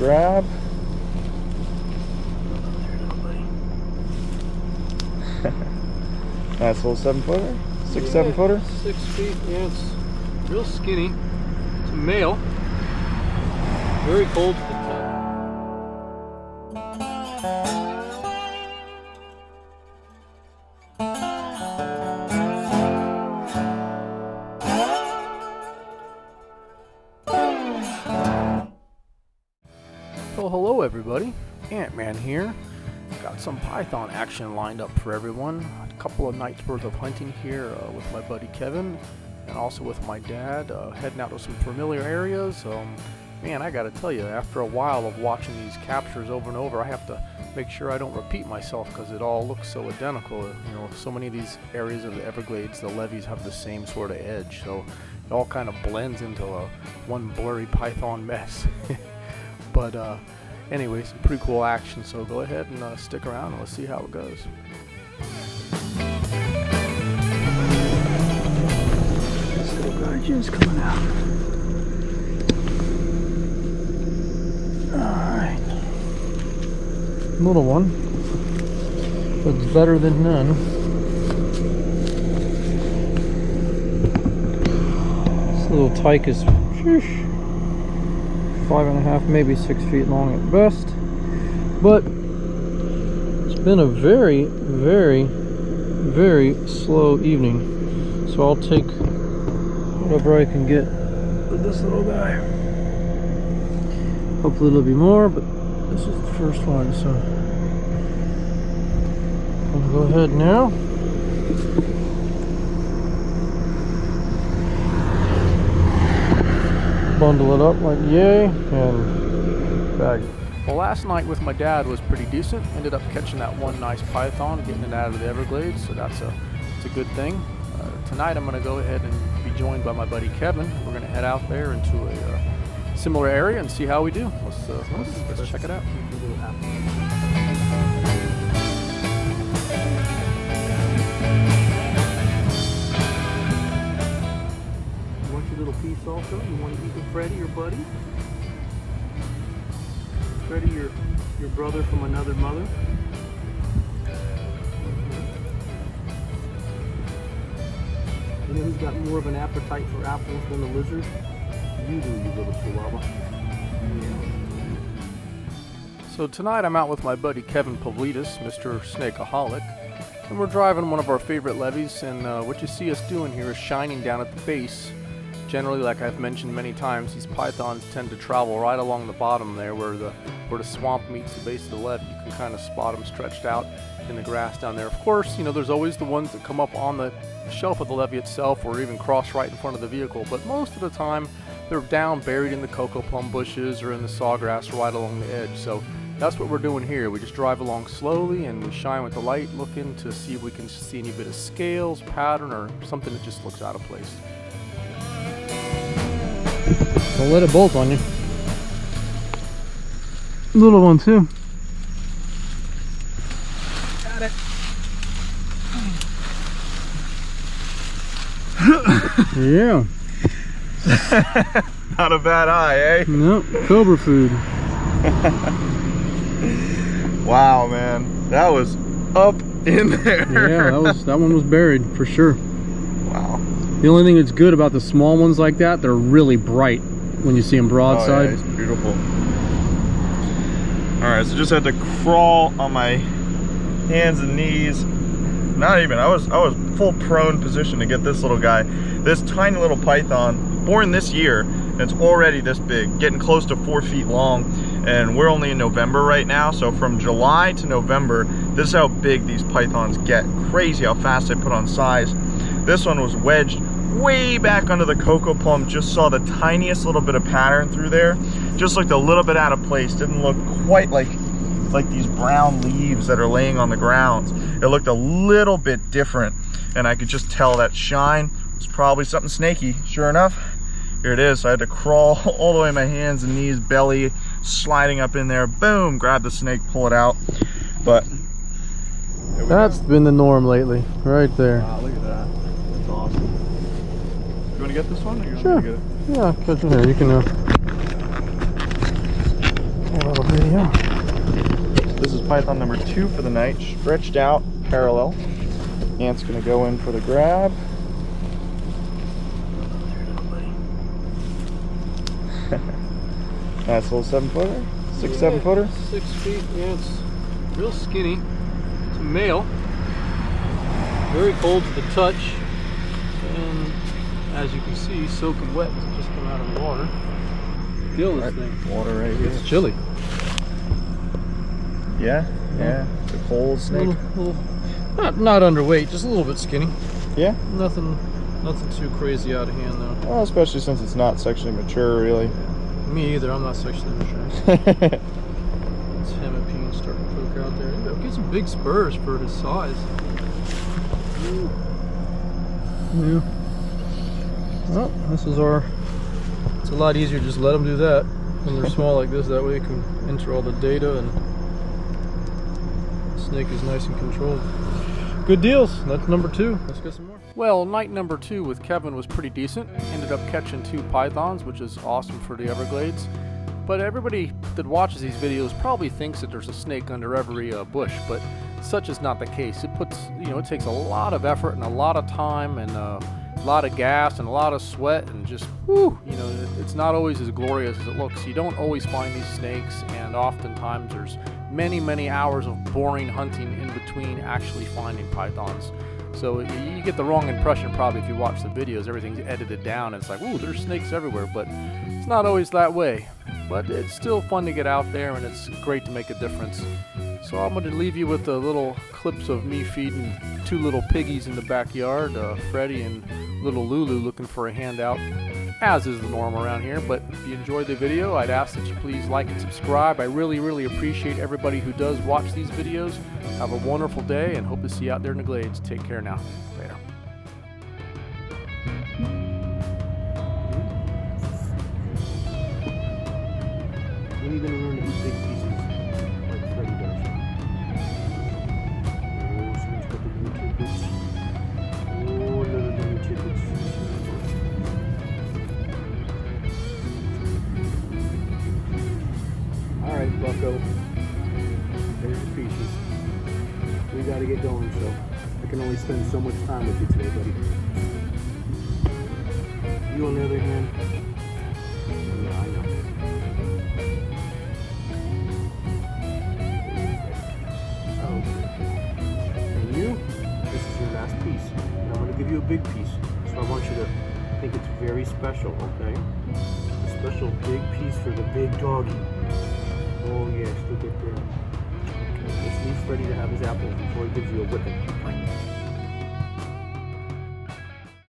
grab. Nice little 7-footer, 7-footer. 6 feet, yeah, it's real skinny. It's a male. Very cold to the touch. Well, hello everybody. Ant-Man here. Got some python action lined up for everyone. A couple of nights worth of hunting here with my buddy Kevin and also with my dad, heading out to some familiar areas. Man, I gotta tell you, after a while of watching these captures over and over, I have to make sure I don't repeat myself because it all looks so identical. You know, so many of these areas of the Everglades, the levees have the same sort of edge, so it all kind of blends into one blurry python mess. But anyway, some pretty cool action, so go ahead and stick around and let's see how it goes. This little guy just coming out. Alright. Little one. But it's better than none. This little tyke is 5.5, maybe 6 feet long at best, but it's been a very, very, very slow evening, so I'll take whatever I can get with this little guy. Hopefully there'll be more, but this is the first one, so I'll go ahead now. Bundle it up like yay and bag it. Well, last night with my dad was pretty decent. Ended up catching that one nice python, getting it out of the Everglades, so it's a good thing. Tonight I'm going to go ahead and be joined by my buddy Kevin. We're going to head out there into a similar area and see how we do. Let's check it out. Little piece also. You want to eat with Freddie, your buddy? Freddie, your brother from another mother. You know who's got more of an appetite for apples than the lizard? You do, you little chihuahua. Yeah. So tonight I'm out with my buddy Kevin Pavlidis, Mr. Snakeaholic, and we're driving one of our favorite levees, and what you see us doing here is shining down at the base. Generally, like I've mentioned many times, these pythons tend to travel right along the bottom there where the swamp meets the base of the levee. You can kind of spot them stretched out in the grass down there. Of course, you know, there's always the ones that come up on the shelf of the levee itself or even cross right in front of the vehicle, but most of the time they're down buried in the cocoa plum bushes or in the sawgrass right along the edge. So that's what we're doing here. We just drive along slowly and we shine with the light, looking to see if we can see any bit of scales, pattern, or something that just looks out of place. Don't let it bolt on you. Little one too. Got it. Yeah. Not a bad eye, eh? Nope, cobra food. Wow, man. That was up in there. Yeah, that one was buried for sure. Wow. The only thing that's good about the small ones like that, they're really bright when you see them broadside. Oh, yeah, it's beautiful. Alright, so just had to crawl on my hands and knees. Not even, I was full prone position to get this little guy. This tiny little python, born this year, and it's already this big, getting close to 4 feet long. And we're only in November right now, so from July to November, this is how big these pythons get. Crazy how fast they put on size. This one was wedged way back under the cocoa plum. Just saw the tiniest little bit of pattern through there. Just looked a little bit out of place. Didn't look quite like these brown leaves that are laying on the ground. It looked a little bit different, and I could just tell that shine was probably something snaky. Sure enough, here it is. So I had to crawl all the way on my hands and knees, belly sliding up in there. Boom, grab the snake, pull it out. But that's been the norm lately, right there. Wow, look at that. That's awesome. You want to get this one? Or you sure. Want me to get it? Yeah, catch it here. You can. Yeah. This is python number 2 for the night, stretched out parallel. Ant's gonna go in for the grab. Nice little 7-footer, 7-footer. 6 feet. Yeah, it's real skinny. It's a male. Very cold to the touch, and as you can see, soaking wet. It's just come out of the water. Feel this thing. Water right here. It's chilly. Yeah, yeah. It's a cold snake. Not underweight, just a little bit skinny. Yeah. Nothing too crazy out of hand though. Well, especially since it's not sexually mature, really. Me either. I'm not sexually mature. It's hemipene starting to poke out there. Get some big spurs for his size. Yeah. Well, this is our. It's a lot easier to just let them do that when they're small like this. That way you can enter all the data and the snake is nice and controlled. Good deals. That's number 2. Let's get some more. Well, night number 2 with Kevin was pretty decent. Ended up catching 2 pythons, which is awesome for the Everglades. But everybody that watches these videos probably thinks that there's a snake under every bush, but such is not the case. It puts, it takes a lot of effort and a lot of time and a lot of gas and a lot of sweat and just, it's not always as glorious as it looks. You don't always find these snakes, and oftentimes there's many, many hours of boring hunting in between actually finding pythons. So you get the wrong impression probably if you watch the videos. Everything's edited down. It's like, ooh, there's snakes everywhere, but it's not always that way. But it's still fun to get out there, and it's great to make a difference. So I'm going to leave you with the little clips of me feeding 2 little piggies in the backyard, Freddie and little Lulu looking for a handout, as is the norm around here. But if you enjoyed the video, I'd ask that you please like and subscribe. I really, really appreciate everybody who does watch these videos. Have a wonderful day, and hope to see you out there in the glades. Take care now. Later. When are you going to learn to eat big pieces like Freddie does? Oh, she's got the little tidbits. Oh, little tidbits. Alright, bucko. There's your pieces. We gotta get going, so I can only spend so much time with you today, buddy. You, on the other hand, yeah, I know. And you, this is your last piece. And I'm gonna give you a big piece. So I want you to think it's very special, okay? A special big piece for the big doggy. Oh yes, look at that. Okay, let's leave Freddie to have his apples before he gives you a whipping.